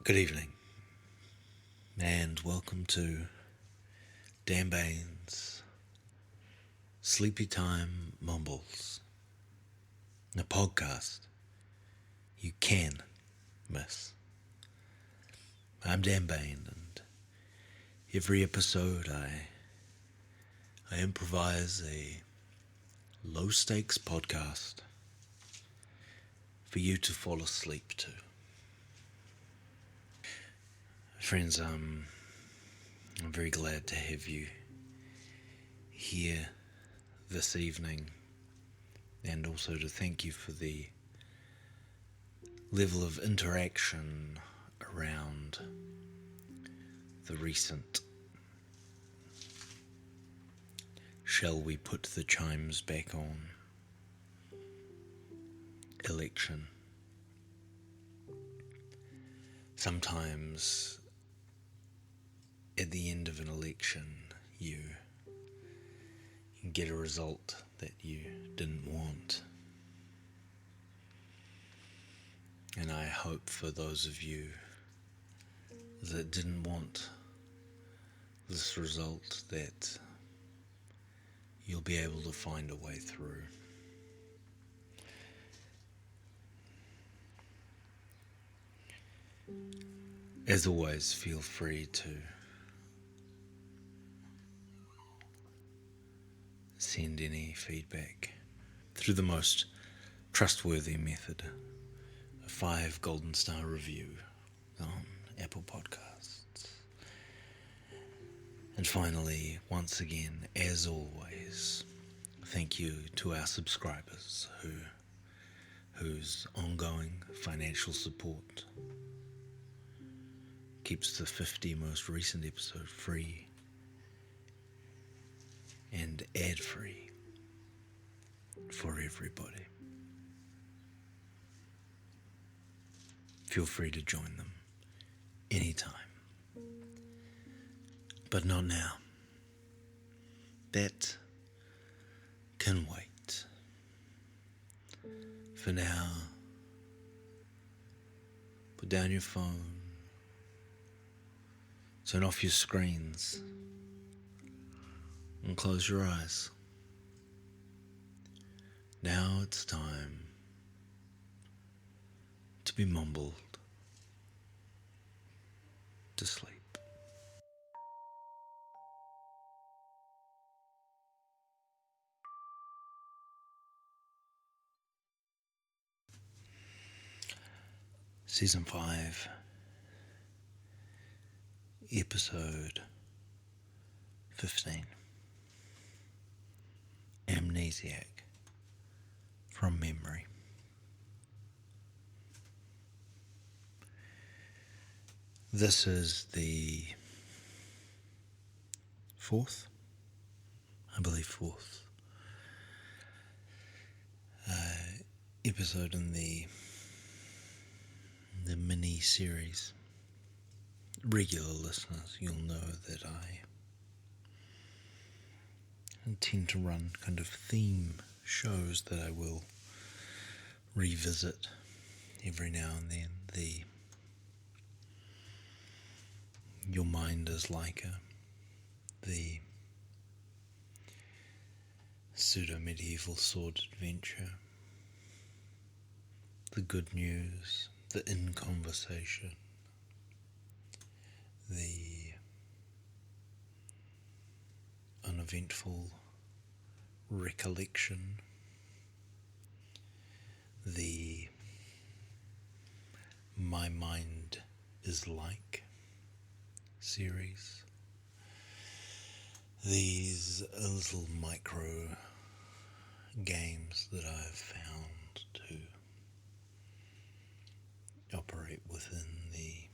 Good evening, and welcome to Dan Bain's Sleepytime Mumbles, a podcast you can miss. I'm Dan Bain, and every episode I improvise a low-stakes podcast for you to fall asleep to. Friends, I'm very glad to have you here this evening, and also to thank you for the level of interaction around the recent "shall we put the chimes back on" election. Sometimes at the end of an election you get a result that you didn't want. And I hope for those of you that didn't want this result that you'll be able to find a way through. As always, feel free to send any feedback through the most trustworthy method, a 5 golden star review on Apple Podcasts. And finally, once again, as always, thank you to our subscribers whose ongoing financial support keeps the 50 most recent episode free and ad-free for everybody. Feel free to join them anytime. But not now. That can wait. For now, put down your phone, turn off your screens, and close your eyes. Now it's time to be mumbled to sleep. Season 5, Episode 15. Amnesiac, from memory. This is the fourth episode in the mini series. Regular listeners, you'll know that I tend to run kind of theme shows that I will revisit every now and then. Your mind is like the pseudo-medieval sword adventure, the good news, the in-conversation, the uneventful recollection, the My Mind is Like series. These little micro games that I've found to operate within the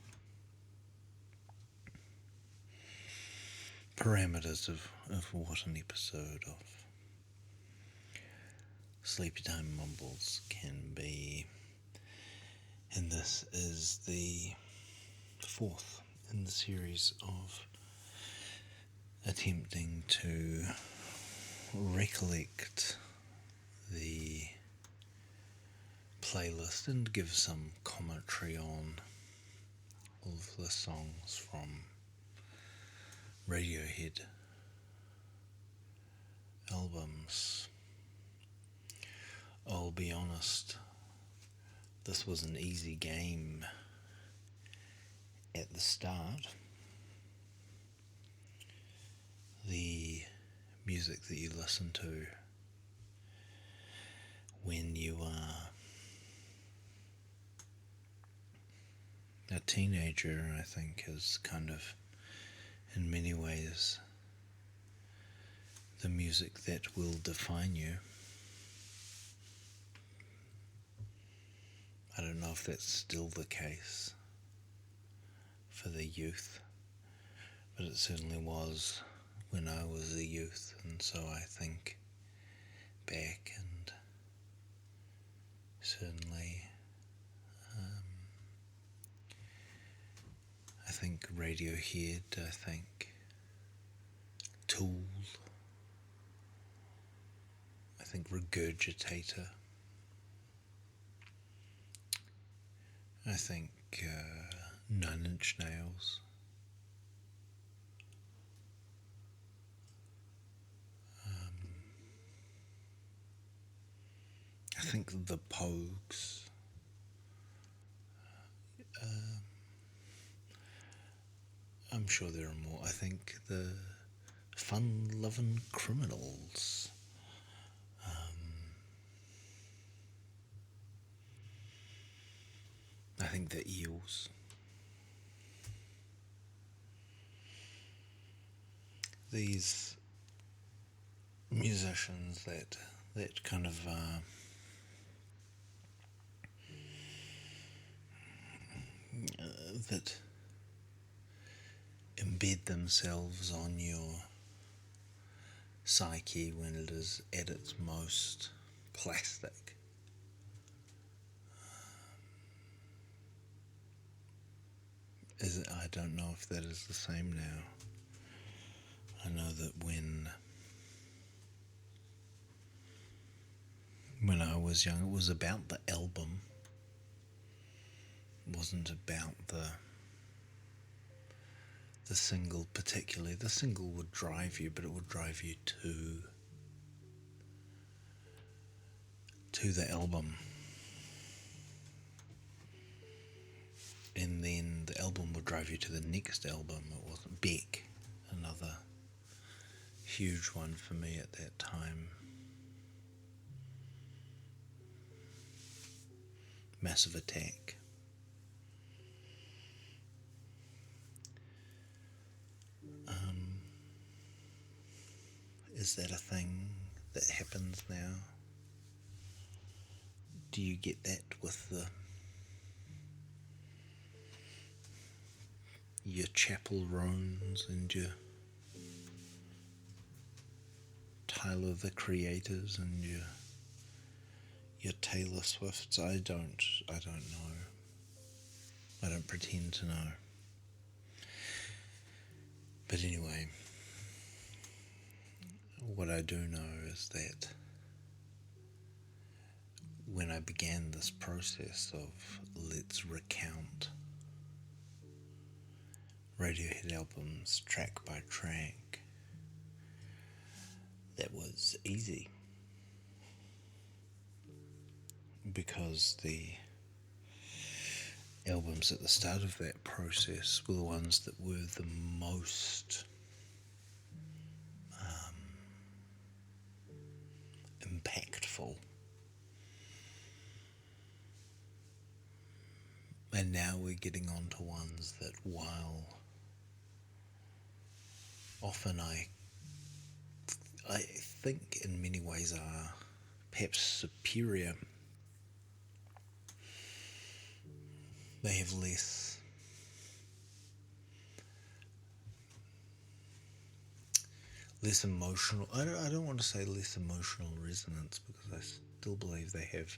parameters of what an episode of Sleepytime Mumbles can be. And this is the fourth in the series of attempting to recollect the playlist and give some commentary on couple of the songs from Radiohead albums. I'll be honest, this was an easy game at the start. The music that you listen to when you are a teenager, I think, is kind of, in many ways, the music that will define you. I don't know if that's still the case for the youth, but it certainly was when I was a youth, and so I think back, and certainly I think Radiohead, I think Tool, I think Regurgitator, I think Nine Inch Nails, I think the Pogues, I'm sure there are more. I think the Fun-Lovin' Criminals, I think the Eels. These musicians that kind of that embed themselves on your psyche when it is at its most plastic. I don't know if that is the same now. I know that when I was young, it was about the album. It wasn't about the single particularly. The single would drive you, but it would drive you to the album. And then the album would drive you to the next album. It wasn't Beck, another huge one for me at that time. Massive Attack. Is that a thing that happens now? Do you get that with your Chapel Roans and your Tyler the Creators and your Taylor Swifts? I don't know. I don't pretend to know. But anyway, what I do know is that when I began this process of let's recount Radiohead albums track by track, that was easy, because the albums at the start of that process were the ones that were the most impactful. And now we're getting on to ones that, while often I think in many ways are perhaps superior, they have less emotional, I don't want to say less emotional resonance, because I still believe they have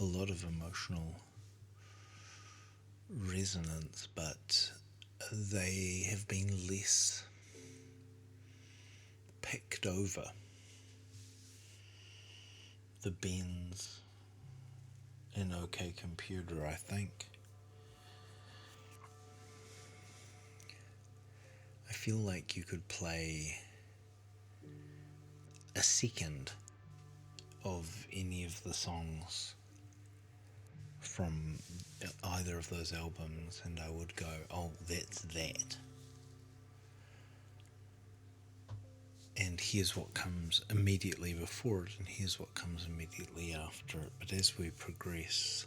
a lot of emotional resonance, but they have been less picked over the bends in OK Computer, I think. feel like you could play a second of any of the songs from either of those albums, and I would go, oh, that's that. And here's what comes immediately before it, and here's what comes immediately after it. But as we progress,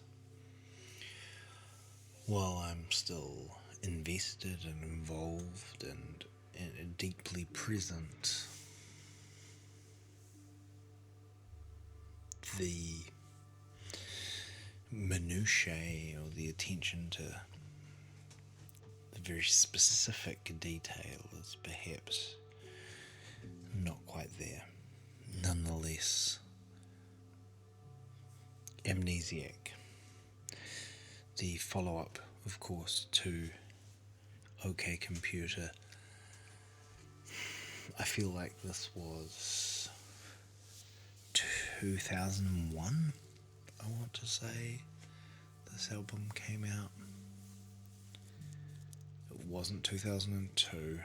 while I'm still invested and involved and deeply present, the minutiae or the attention to the very specific detail is perhaps not quite there. Nonetheless, Amnesiac, the follow-up, of course, to OK Computer. I feel like this was 2001, I want to say this album came out. It wasn't 2002.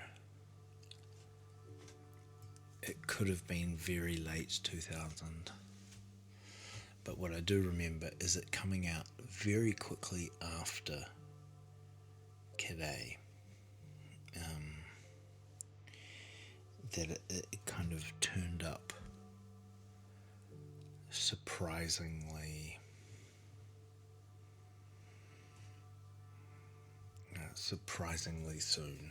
It could have been very late 2000. But what I do remember is it coming out very quickly after Kid A. That it kind of turned up surprisingly soon,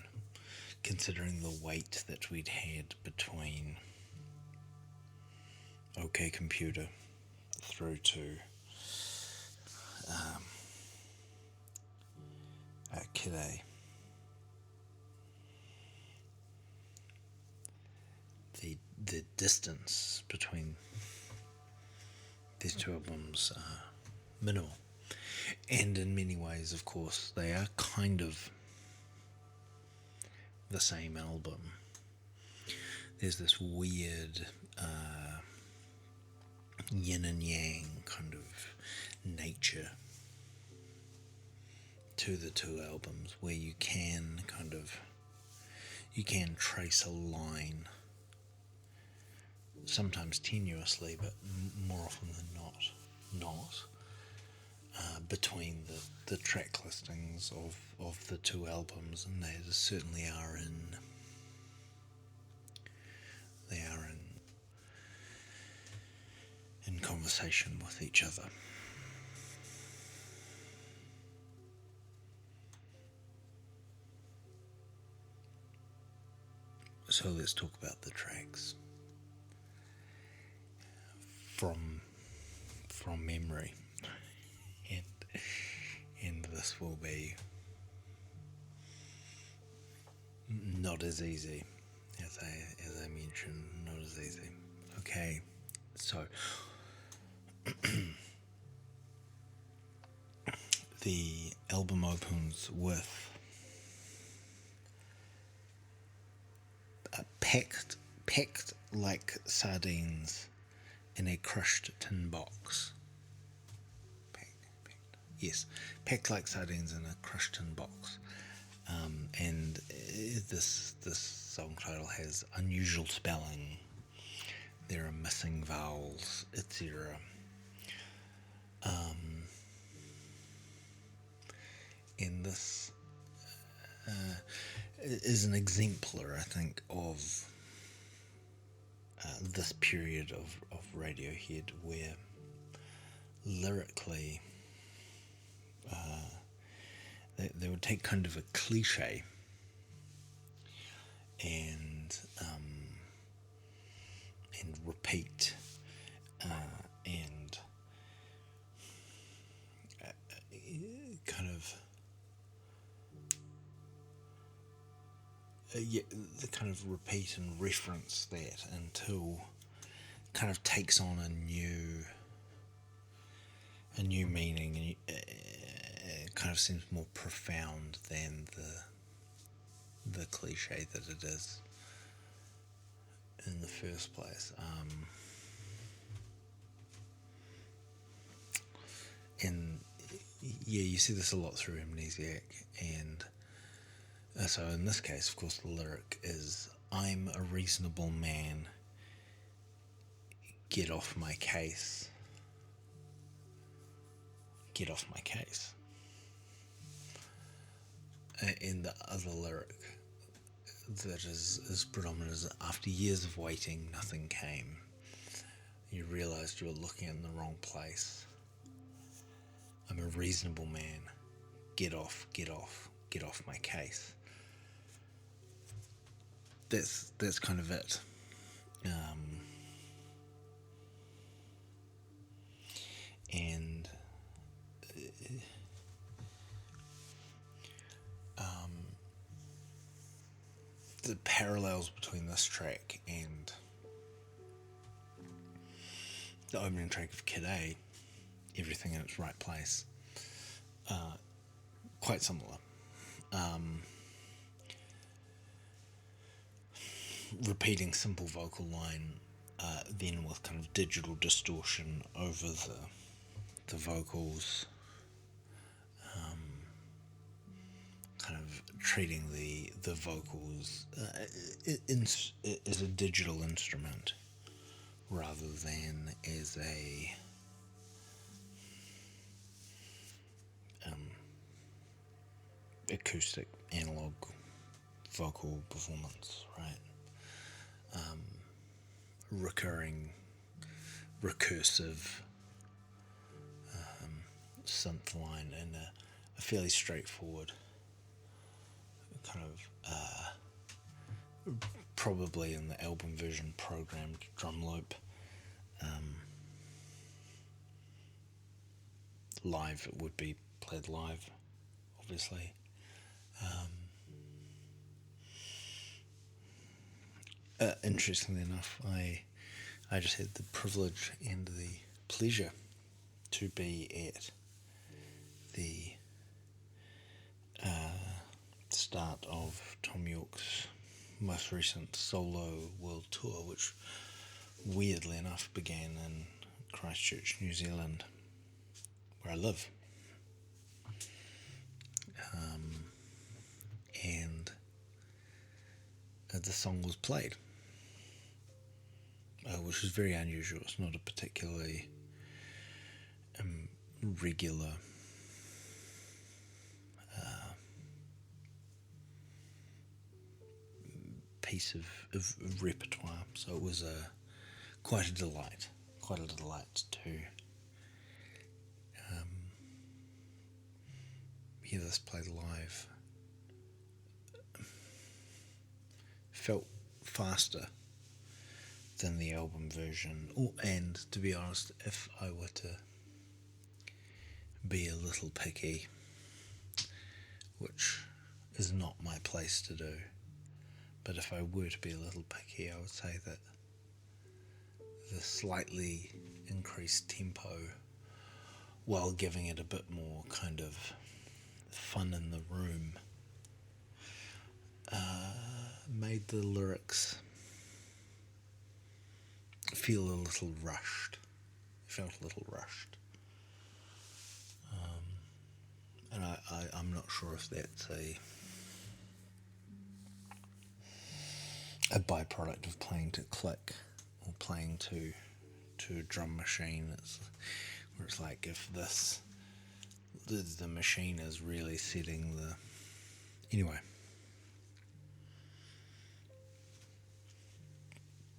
considering the wait that we'd had between OK Computer through to Kid A. The distance between these two albums are minimal, and in many ways, of course, they are kind of the same album. There's this weird yin and yang kind of nature to the two albums, where you can trace a line, sometimes tenuously, but more often than not, between the track listings of the two albums, and they certainly are in conversation with each other. So let's talk about the tracks from memory, and this will be not as easy as I mentioned, not as easy. Okay, so the album opens with packed like sardines in a crushed tin box. Packed like sardines in a crushed tin box. And this song title has unusual spelling. There are missing vowels, etc. And this is an exemplar, I think, of this period of Radiohead, where lyrically they would take kind of a cliche and repeat and kind of the kind of repeat and reference that until it kind of takes on a new meaning, and it kind of seems more profound than the cliche that it is in the first place. And yeah, you see this a lot through Amnesiac, and So in this case, of course, the lyric is, I'm a reasonable man, get off my case. Get off my case. In the other lyric that is predominant is, after years of waiting, nothing came. You realised you were looking in the wrong place. I'm a reasonable man. Get off my case. That's kind of it. And the parallels between this track and the opening track of Kid A, Everything in Its Right Place, quite similar. Repeating simple vocal line, then with kind of digital distortion over the vocals, kind of treating the vocals as a digital instrument rather than as a acoustic analog vocal performance, right? Recurring, recursive synth line and a fairly straightforward kind of probably in the album version programmed drum loop. Live, it would be played live, obviously. Interestingly enough, I just had the privilege and the pleasure to be at the start of Tom York's most recent solo world tour, which weirdly enough began in Christchurch, New Zealand, where I live. And the song was played, which is very unusual. It's not a particularly regular piece of repertoire, so it was quite a delight to hear this played live. Felt faster than the album version. Oh, and to be honest, if I were to be a little picky, which is not my place to do, but if I were to be a little picky, I would say that the slightly increased tempo, while giving it a bit more kind of fun in the room, made the lyrics feel a little rushed. It felt a little rushed. And I'm not sure if that's a byproduct of playing to click or playing to a drum machine. Where it's like, if the machine is really setting the... Anyway.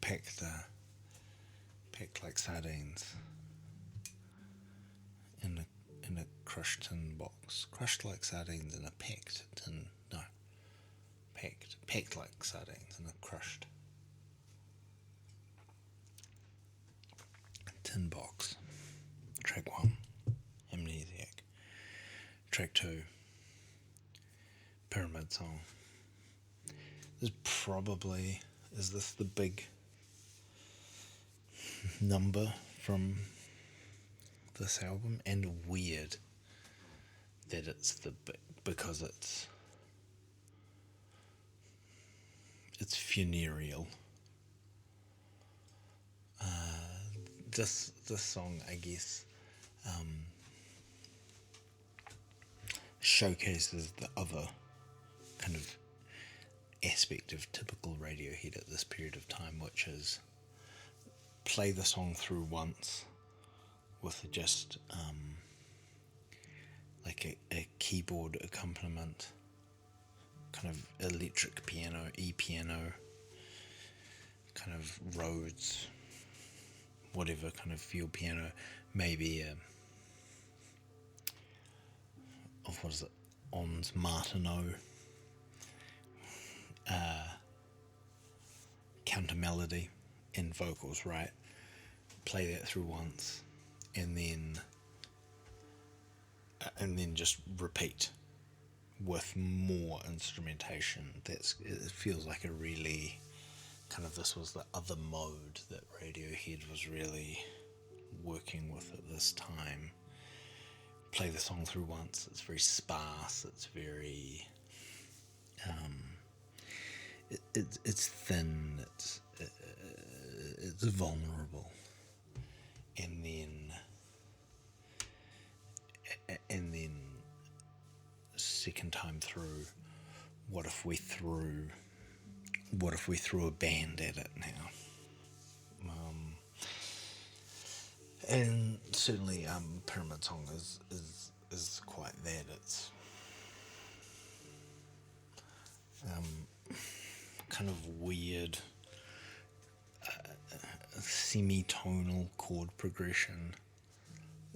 Packed like sardines in a crushed tin box. Crushed like sardines in a packed tin. No. Packed like sardines in a crushed tin box. Track 1, Amnesiac. Track 2, Pyramid Song. Is this the big number from this album? And weird that it's because it's funereal. This song, I guess, showcases the other kind of aspect of typical Radiohead at this period of time, which is play the song through once with just like a keyboard accompaniment, kind of electric piano, e-piano, kind of Rhodes, whatever kind of field piano, maybe what is it, Ons Martineau, counter melody and vocals, right? Play that through once, and then just repeat with more instrumentation. It feels like a really kind of, this was the other mode that Radiohead was really working with at this time. Play the song through once. It's very sparse. It's very it's thin. It's vulnerable, and then second time through, what if we threw a band at it now? And certainly Pyramid Song is quite that. It's kind of weird semi-tonal chord progression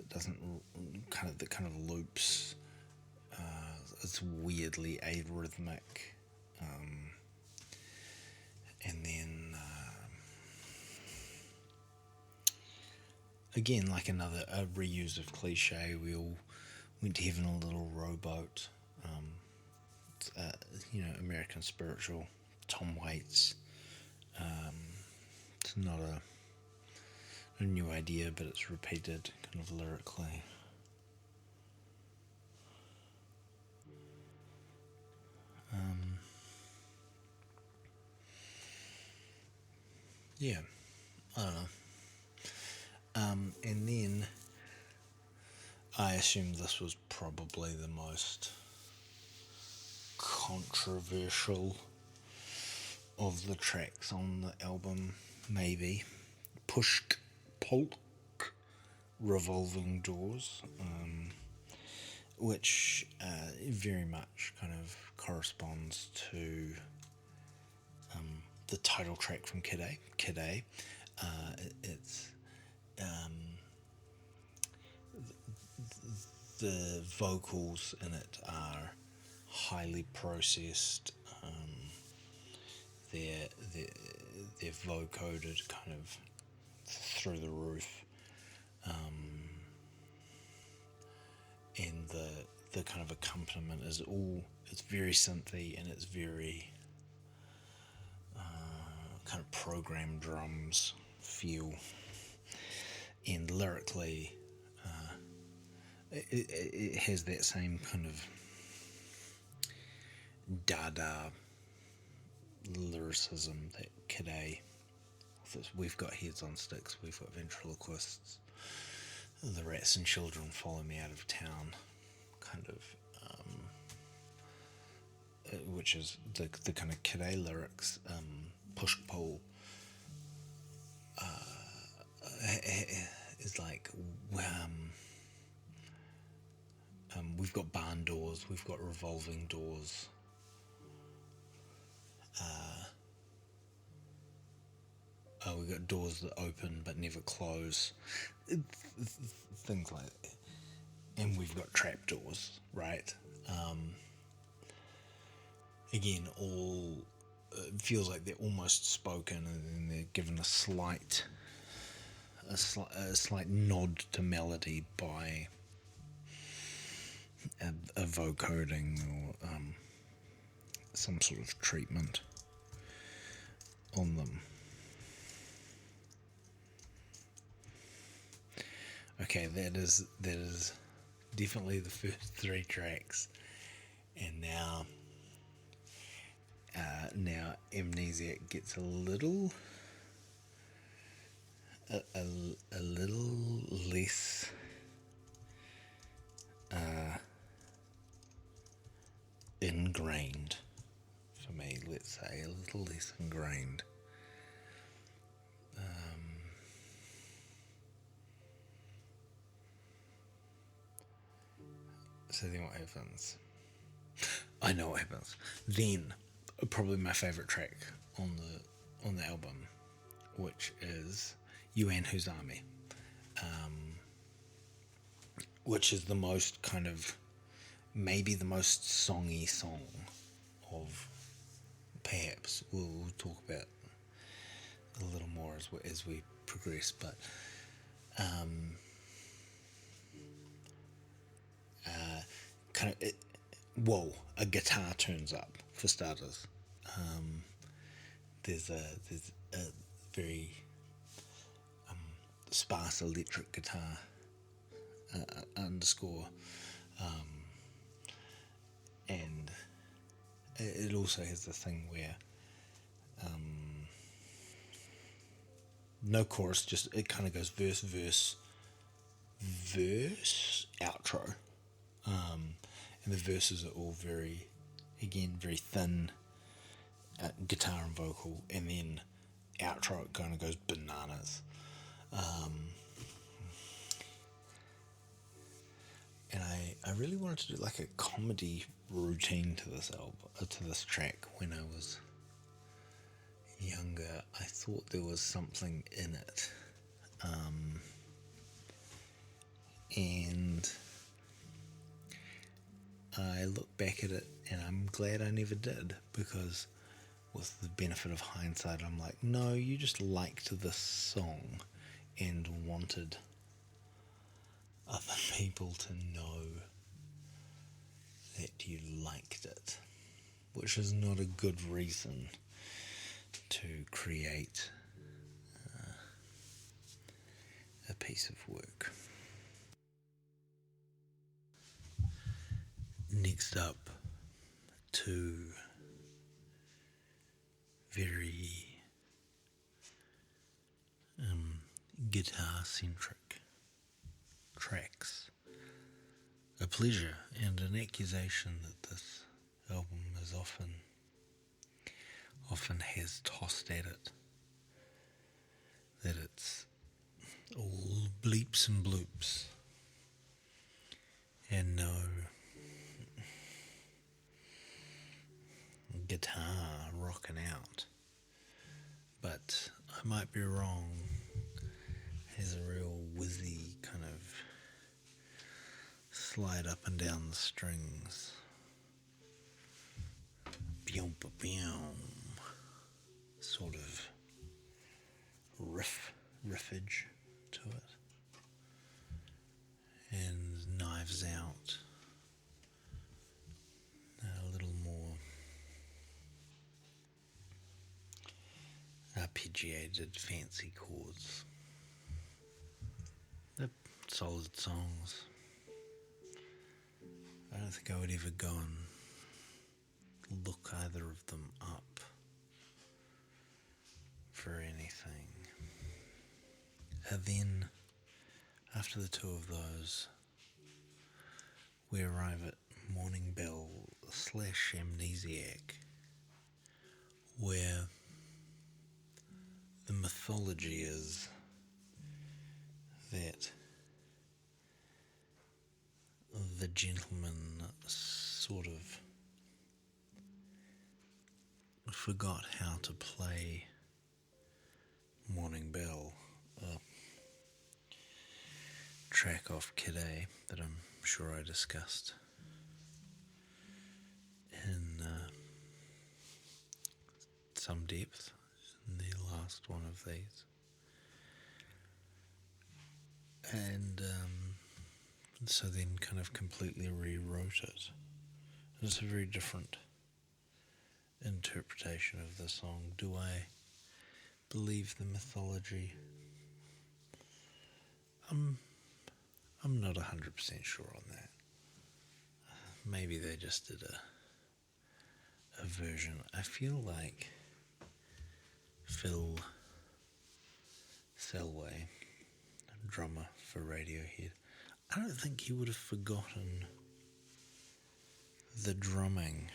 that kind of loops. It's weirdly arrhythmic, and then again, like a reuse of cliche. We all went to heaven a little rowboat. American Spiritual, Tom Waits. It's not a new idea, but it's repeated kind of lyrically. Yeah, I don't know. And then I assume this was probably the most controversial of the tracks on the album, maybe. Pushk Polk, Revolving Doors, which very much kind of corresponds to the title track from Kid A. It's the vocals in it are highly processed. They're vocoded kind of through the roof, and the kind of accompaniment is it's very synthy, and it's very kind of programmed drums feel, and lyrically it has that same kind of dada lyricism that Kid A. We've got heads on sticks, we've got ventriloquists, the rats and children follow me out of town, kind of, which is the kind of Kid A lyrics. Push pull is like, we've got barn doors, we've got revolving doors. We've got doors that open but never close, things like that. And we've got trapdoors, right? Again, all feels like they're almost spoken, and then they're given a slight nod to melody by a vocoding or some sort of treatment on them. Okay, that is definitely the first three tracks, and now Amnesiac gets a little less ingrained for me. me, let's say, a little less ingrained. So then what happens? I know what happens. Then, probably my favourite track on the album, which is You and Whose Army, which is the most kind of, maybe the most songy song of, perhaps we'll talk about a little more as we progress, but kind of a guitar turns up for starters. There's a very sparse electric guitar underscore, and it also has the thing where no chorus, just it kind of goes verse, verse, verse, outro, and the verses are all very thin, guitar and vocal, and then outro it kind of goes bananas. And I really wanted to do like a comedy routine to this album, to this track. When I was younger, I thought there was something in it, and I look back at it and I'm glad I never did, because with the benefit of hindsight, I'm like, no, you just liked this song and wanted other people to know that you liked it, which is not a good reason to create a piece of work. Next up, two very guitar-centric tracks. A pleasure and an accusation that this album is often has tossed at it, that it's all bleeps and bloops and no guitar rocking out. But I might be wrong. It has a real whizzy kind of slide up and down the strings, sort of riffage to it, and Knives Out, a little more arpeggiated, fancy chords. They're solid songs. I don't think I would ever go and look either of them up for anything. And then, after the two of those, we arrive at Morning Bell / Amnesiac, where the mythology is that the gentleman sort of forgot how to play Morning Bell, a track off Kid A that I'm sure I discussed in some depth in the last one of these. And so then kind of completely rewrote it. And it's a very different interpretation of the song. Do I believe the mythology? I'm not 100% sure on that. Maybe they just did a version. I feel like Phil Selway, drummer for Radiohead, I don't think he would have forgotten the drumming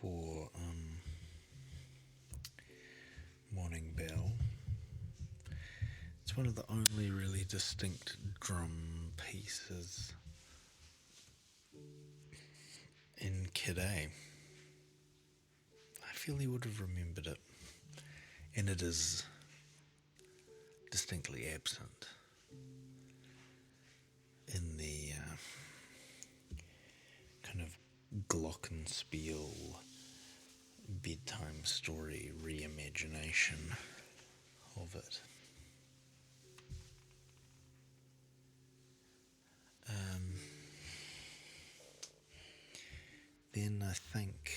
for Morning Bell. It's one of the only really distinct drum pieces in Kid A. I feel he would have remembered it, and it is distinctly absent in the kind of glockenspiel bedtime story reimagination of it. Then I think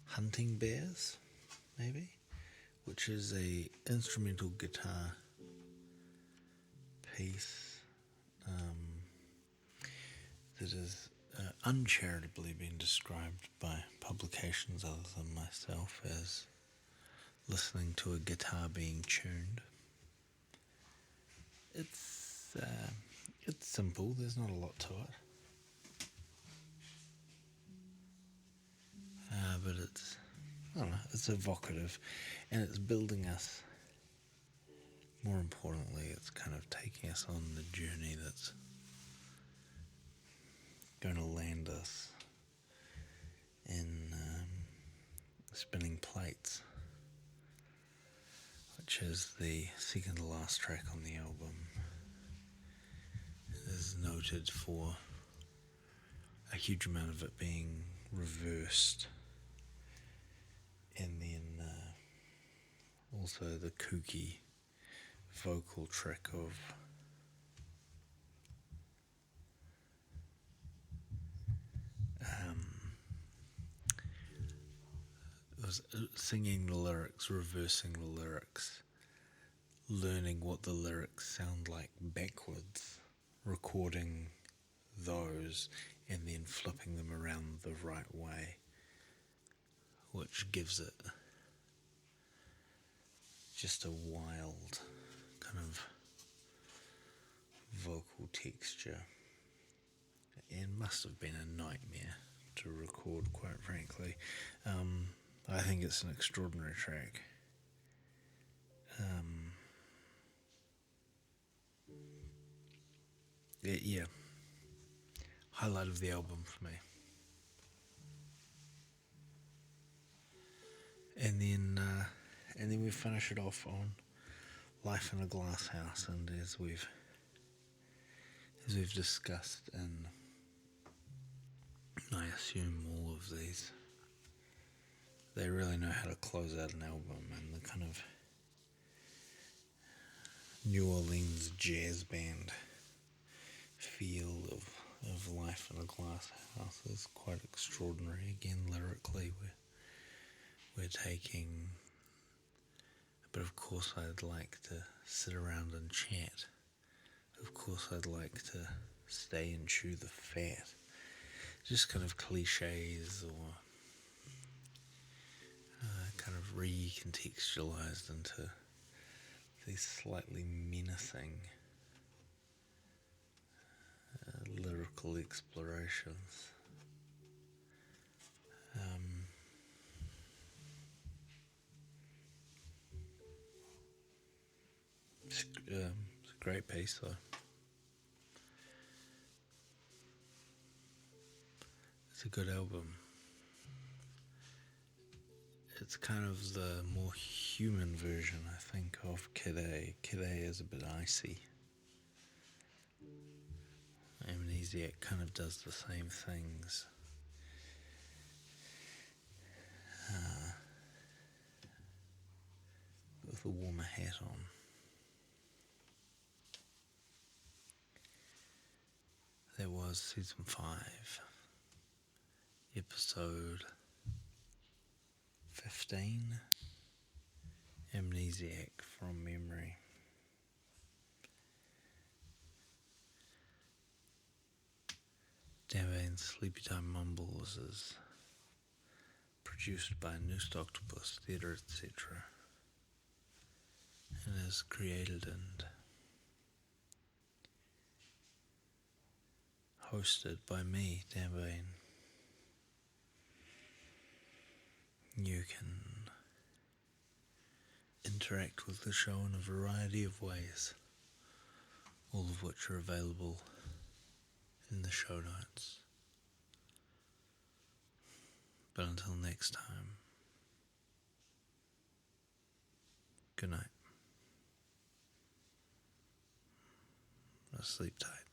Hunting Bears, maybe, which is a instrumental guitar piece that has uncharitably been described by publications other than myself as listening to a guitar being tuned. It's simple. There's not a lot to it, but it's, I don't know, it's evocative, and it's building us. More importantly, it's kind of taking us on the journey that's going to land us in Spinning Plates, which is the second to last track on the album. It is noted for a huge amount of it being reversed, and then also the kooky vocal trick of singing the lyrics, reversing the lyrics, learning what the lyrics sound like backwards, recording those, and then flipping them around the right way, which gives it just a wild kind of vocal texture. And must have been a nightmare to record, quite frankly. I think it's an extraordinary track. Yeah, highlight of the album for me. And then we finish it off on Life in a Glass House, and as we've discussed, and I assume all of these, they really know how to close out an album, and the kind of New Orleans jazz band feel of Life in a Glass House is quite extraordinary. Again, lyrically, we're taking, but of course I'd like to sit around and chat. Of course I'd like to stay and chew the fat. Just kind of cliches, or kind of recontextualized into these slightly menacing lyrical explorations. It's a great piece, though. It's a good album. It's kind of the more human version, I think, of Kid A. Kid A is a bit icy. Amnesiac kind of does the same things. With a warmer hat on. That was season 5, episode 15, Amnesiac from memory. Dan Sleepytime Mumbles is produced by Noosed Octopus Theatre, etc. and is created and hosted by me, Dan Bain. You can interact with the show in a variety of ways, all of which are available in the show notes. But until next time, good night. Sleep tight.